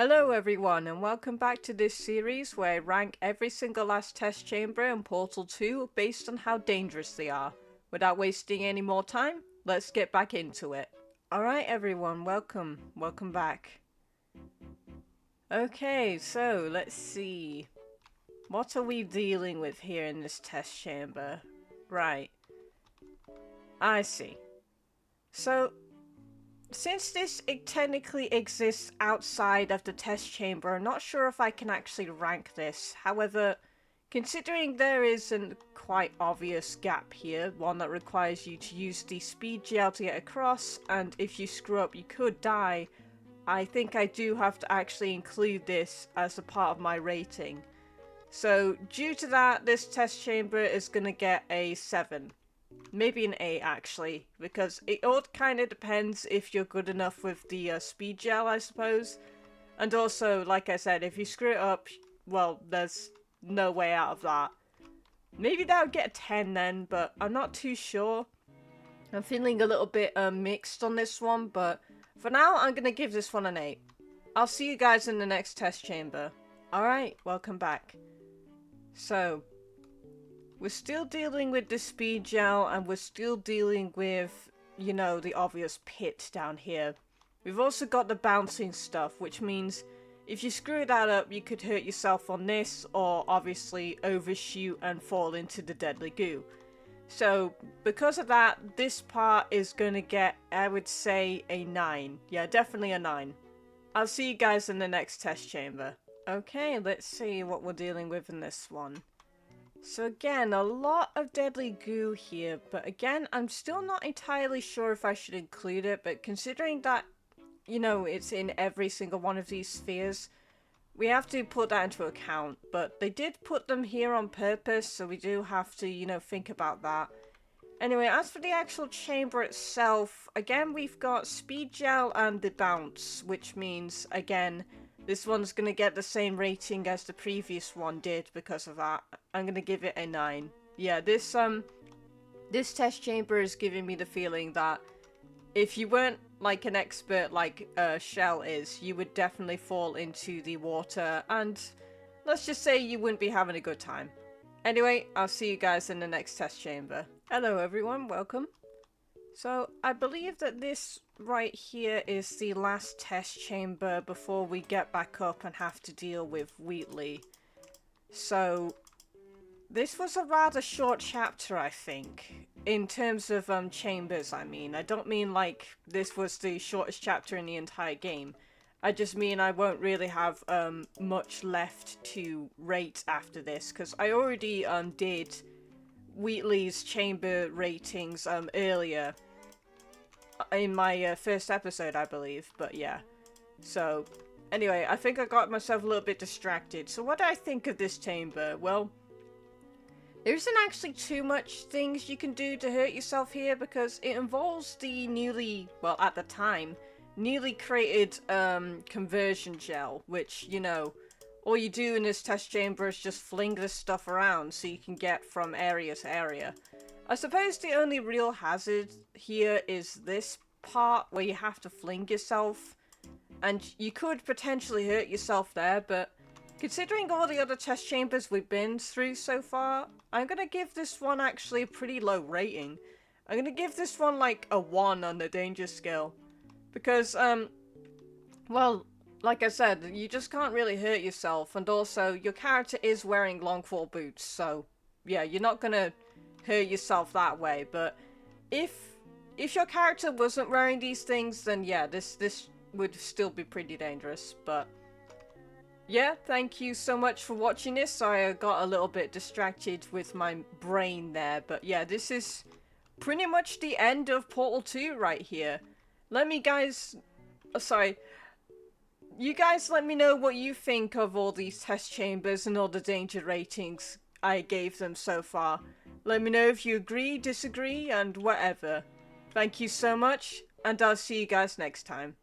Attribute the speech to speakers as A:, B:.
A: Hello everyone and welcome back to this series where I rank every single last test chamber in Portal 2 based on how dangerous they are. Without wasting any more time, let's get back into it. Alright everyone, welcome back. Okay, so let's see. What are we dealing with here in this test chamber? Right. I see. So, since this technically exists outside of the test chamber, I'm not sure if I can actually rank this. However, considering there is a quite obvious gap here, one that requires you to use the speed gel to get across, and if you screw up you could die, I think I do have to actually include this as a part of my rating. So due to that, this test chamber is going to get a 7. Maybe an 8 actually, because it all kind of depends if you're good enough with the speed gel, I suppose. And also, like I said, if you screw it up, well, there's no way out of that. Maybe that would get a 10 then, but I'm not too sure. I'm feeling a little bit mixed on this one, but for now, I'm going to give this one an 8. I'll see you guys in the next test chamber. Alright, welcome back. So, we're still dealing with the speed gel and we're still dealing with, you know, the obvious pit down here. We've also got the bouncing stuff, which means if you screw that up, you could hurt yourself on this or obviously overshoot and fall into the deadly goo. So, because of that, this part is going to get, I would say, a 9. Yeah, definitely a 9. I'll see you guys in the next test chamber. Okay, let's see what we're dealing with in this one. So again, a lot of deadly goo here, but again, I'm still not entirely sure if I should include it, but considering that, you know, it's in every single one of these spheres, we have to put that into account, but they did put them here on purpose, so we do have to, you know, think about that. Anyway, as for the actual chamber itself, again, we've got speed gel and the bounce, which means, again, this one's going to get the same rating as the previous one did because of that. I'm going to give it a 9. Yeah, this test chamber is giving me the feeling that if you weren't like an expert like Shell is, you would definitely fall into the water and let's just say you wouldn't be having a good time. Anyway, I'll see you guys in the next test chamber. Hello everyone, welcome. So, I believe that this right here is the last test chamber before we get back up and have to deal with Wheatley. So, this was a rather short chapter, I think. In terms of chambers, I mean. I don't mean like this was the shortest chapter in the entire game. I just mean I won't really have much left to rate after this, because I already did Wheatley's chamber ratings earlier in my first episode, I believe, but yeah. So, anyway, I think I got myself a little bit distracted. So what do I think of this chamber? Well, there isn't actually too much things you can do to hurt yourself here because it involves the newly, well at the time, newly created conversion gel, which, you know, all you do in this test chamber is just fling this stuff around so you can get from area to area. I suppose the only real hazard here is this part where you have to fling yourself, and you could potentially hurt yourself there, but considering all the other test chambers we've been through so far, I'm gonna give this one actually a pretty low rating. I'm gonna give this one like a 1 on the danger scale. Because, well, like I said, you just can't really hurt yourself, and also your character is wearing long-fall boots, so yeah, you're not gonna hurt yourself that way. But if your character wasn't wearing these things, then yeah, this would still be pretty dangerous. But yeah, thank you so much for watching this. Sorry I got a little bit distracted with my brain there, but yeah, this is pretty much the end of Portal 2 right here. Let me guys, you guys let me know what you think of all these test chambers and all the danger ratings I gave them so far. Let me know if you agree, disagree, and whatever. Thank you so much, and I'll see you guys next time.